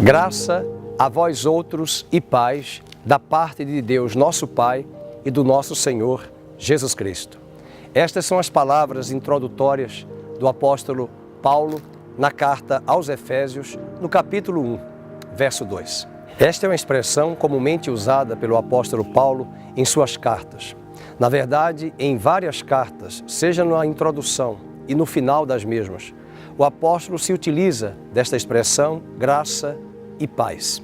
Graça a vós outros e paz da parte de Deus, nosso Pai, e do nosso Senhor Jesus Cristo. Estas são as palavras introdutórias do apóstolo Paulo na carta aos Efésios, no capítulo 1, verso 2. Esta é uma expressão comumente usada pelo apóstolo Paulo em suas cartas. Na verdade, em várias cartas, seja na introdução e no final das mesmas, o apóstolo se utiliza desta expressão graça e paz.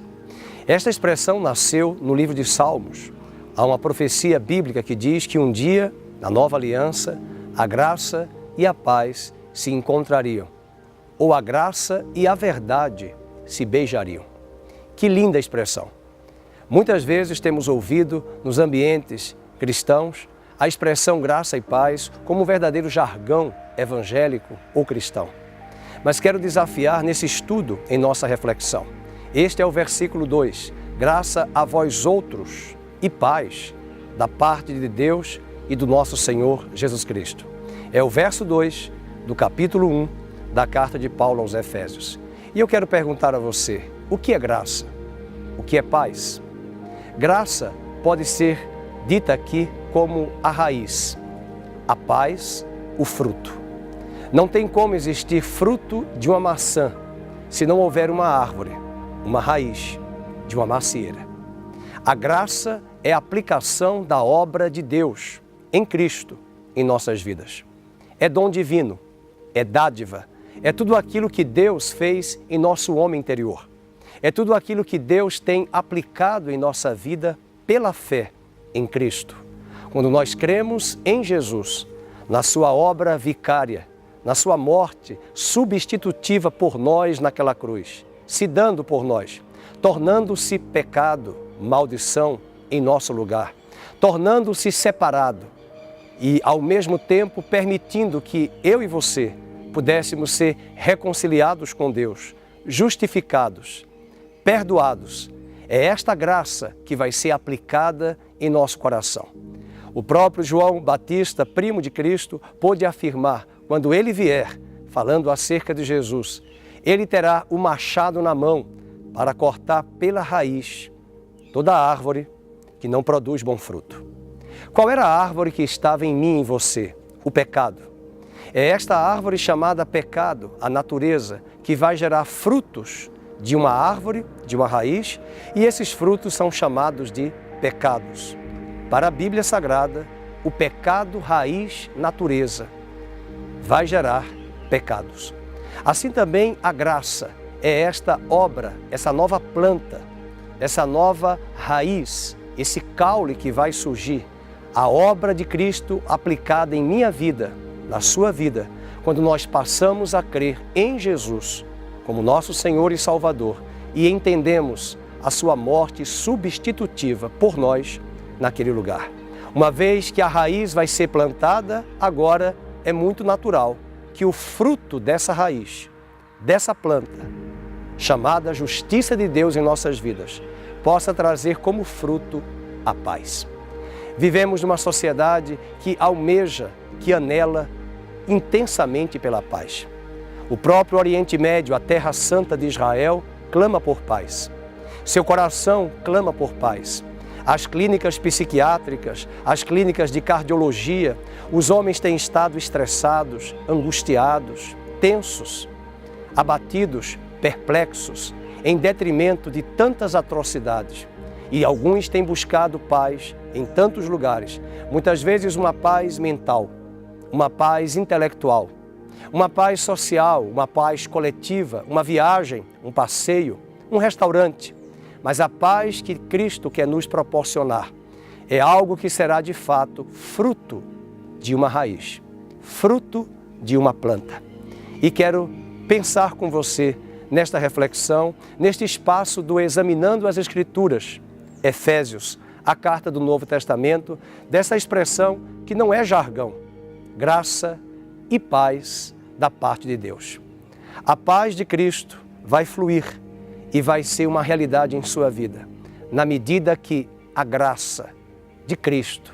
Esta expressão nasceu no livro de Salmos. Há uma profecia bíblica que diz que um dia, na nova aliança, a graça e a paz se encontrariam, ou a graça e a verdade se beijariam. Que linda expressão! Muitas vezes temos ouvido nos ambientes cristãos a expressão graça e paz como um verdadeiro jargão evangélico ou cristão. Mas quero desafiar nesse estudo em nossa reflexão. Este é o versículo 2, graça a vós outros e paz da parte de Deus e do nosso Senhor Jesus Cristo. É o verso 2 do capítulo 1 da carta de Paulo aos Efésios. E eu quero perguntar a você, o que é graça? O que é paz? Graça pode ser dita aqui como a raiz, a paz, o fruto. Não tem como existir fruto de uma maçã se não houver uma árvore, uma raiz de uma macieira. A graça é a aplicação da obra de Deus em Cristo em nossas vidas. É dom divino, é dádiva, é tudo aquilo que Deus fez em nosso homem interior. É tudo aquilo que Deus tem aplicado em nossa vida pela fé em Cristo. Quando nós cremos em Jesus, na sua obra vicária, na sua morte substitutiva por nós naquela cruz, se dando por nós, tornando-se pecado, maldição em nosso lugar, tornando-se separado e, ao mesmo tempo, permitindo que eu e você pudéssemos ser reconciliados com Deus, justificados, perdoados. É esta graça que vai ser aplicada em nosso coração. O próprio João Batista, primo de Cristo, pôde afirmar, quando ele vier, falando acerca de Jesus, ele terá o machado na mão para cortar pela raiz toda árvore que não produz bom fruto. Qual era a árvore que estava em mim e em você? O pecado. É esta árvore chamada pecado, a natureza, que vai gerar frutos de uma árvore, de uma raiz, e esses frutos são chamados de pecados. Para a Bíblia Sagrada, o pecado, raiz, natureza, vai gerar pecados. Assim também a graça é esta obra, essa nova planta, essa nova raiz, esse caule que vai surgir, a obra de Cristo aplicada em minha vida, na sua vida, quando nós passamos a crer em Jesus como nosso Senhor e Salvador e entendemos a sua morte substitutiva por nós naquele lugar. Uma vez que a raiz vai ser plantada, agora é muito natural que o fruto dessa raiz, dessa planta, chamada justiça de Deus em nossas vidas, possa trazer como fruto a paz. Vivemos numa sociedade que almeja, que anela intensamente pela paz. O próprio Oriente Médio, a Terra Santa de Israel, clama por paz. Seu coração clama por paz. As clínicas psiquiátricas, as clínicas de cardiologia, os homens têm estado estressados, angustiados, tensos, abatidos, perplexos, em detrimento de tantas atrocidades. E alguns têm buscado paz em tantos lugares, muitas vezes uma paz mental, uma paz intelectual, uma paz social, uma paz coletiva, uma viagem, um passeio, um restaurante. Mas a paz que Cristo quer nos proporcionar é algo que será de fato fruto de uma raiz, fruto de uma planta. E quero pensar com você nesta reflexão, neste espaço do Examinando as Escrituras, Efésios, a carta do Novo Testamento, dessa expressão que não é jargão, graça e paz da parte de Deus. A paz de Cristo vai fluir e vai ser uma realidade em sua vida, na medida que a graça de Cristo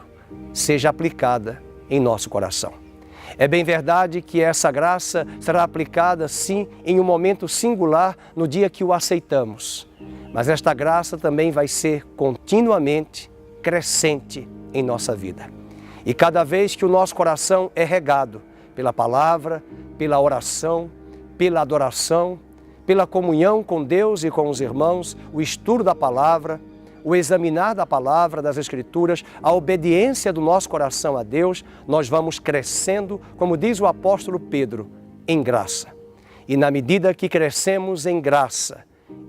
seja aplicada em nosso coração. É bem verdade que essa graça será aplicada, sim, em um momento singular no dia que o aceitamos. Mas esta graça também vai ser continuamente crescente em nossa vida. E cada vez que o nosso coração é regado pela palavra, pela oração, pela adoração, pela comunhão com Deus e com os irmãos, o estudo da palavra, o examinar da palavra, das Escrituras, a obediência do nosso coração a Deus, nós vamos crescendo, como diz o apóstolo Pedro, em graça. E na medida que crescemos em graça,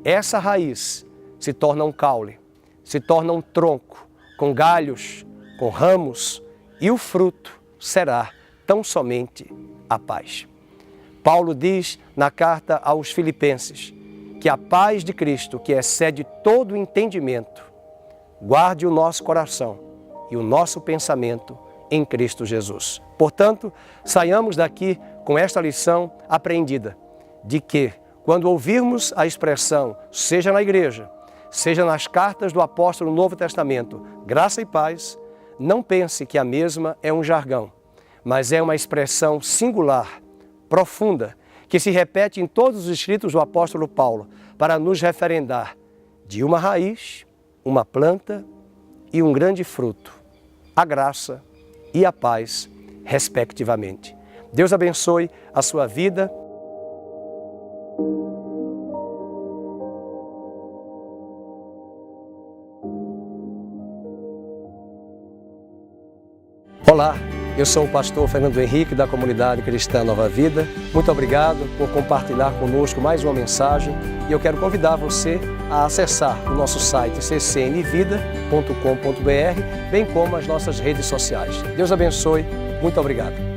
essa raiz se torna um caule, se torna um tronco, com galhos, com ramos, e o fruto será tão somente a paz. Paulo diz na carta aos Filipenses que a paz de Cristo, que excede todo o entendimento, guarde o nosso coração e o nosso pensamento em Cristo Jesus. Portanto, saiamos daqui com esta lição apreendida, de que, quando ouvirmos a expressão, seja na igreja, seja nas cartas do apóstolo no Novo Testamento, graça e paz, não pense que a mesma é um jargão, mas é uma expressão singular, profunda, que se repete em todos os escritos do apóstolo Paulo, para nos referendar de uma raiz, uma planta e um grande fruto, a graça e a paz, respectivamente. Deus abençoe a sua vida. Olá, eu sou o pastor Fernando Henrique da Comunidade Cristã Nova Vida. Muito obrigado por compartilhar conosco mais uma mensagem e eu quero convidar você a acessar o nosso site ccnvida.com.br, bem como as nossas redes sociais. Deus abençoe, muito obrigado.